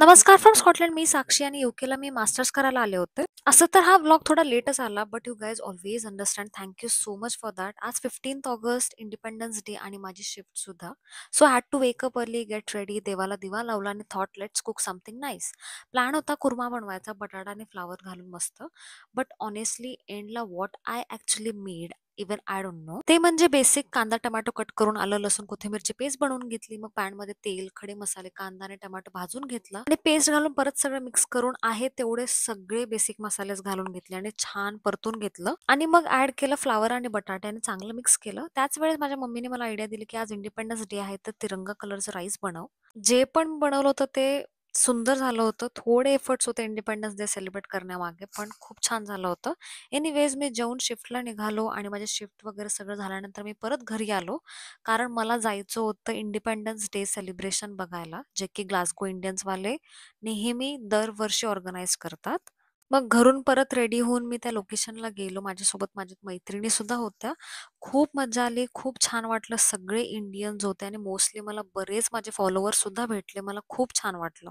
नमस्कार from Scotland. मी साक्षी आणि यूकेला मी masters करायला आले होते. असं तर हा व्लॉग थोडा लेटच आला, but you guys always understand. Thank you so much for that. आज 15th ऑगस्ट इंडिपेंडन्स डे आणि माझी शिफ्ट सुद्धा. So had to wake up early, get ready, देवाला दिवा लावला आणि thought let's cook something nice. Plan होता कुर्मा बनवायचा, बटाटा आणि फ्लावर घालून मस्त. बट ऑनेस्टली एंडला what I actually made even I don't know. ते म्हणजे बेसिक कांदा टोमॅटो कट करून आलं लसूण कोथिंबीरची पेस्ट बनवून घेतली. मग पॅन मध्ये तेल, खडे मसाले, कांदा आणि टोमॅटो भाजून घेतला आणि पेस्ट घालून परत सगळं मिक्स करून आहे तेवढे सगळे बेसिक मसालेच घालून घेतले आणि छान परतून घेतलं आणि मग ऍड केलं फ्लावर आणि बटाटे आणि चांगलं मिक्स केलं. त्याच वेळेस माझ्या मम्मीने मला आयडिया दिली की आज इंडिपेंडन्स डे आहे तर तिरंगा कलरचं राईस बनव. जे पण बनवलं होतं ते सुंदर झालं होतं. थोडे एफर्ट्स होते इंडिपेंडन्स डे सेलिब्रेट करण्यामागे, पण खूप छान झालं होतं. एनिवेज मी जेवून शिफ्टला निघालो आणि माझे शिफ्ट वगैरे सगळं झाल्यानंतर मी परत घरी आलो. कारण मला जायचं होतं इंडिपेंडन्स डे सेलिब्रेशन बघायला, जे की ग्लासगो इंडियन्सवाले नेहमी दरवर्षी ऑर्गनाइज करतात. मग घरून परत रेडी होऊन मी त्या लोकेशनला गेलो. माझ्यासोबत माझ्या मैत्रिणी सुद्धा होत्या. खूप मजा आली, खूप छान वाटलं. सगळे इंडियन्स होते आणि मोस्टली मला बरेच माझे फॉलोअर्स सुद्धा भेटले. मला खूप छान वाटलं.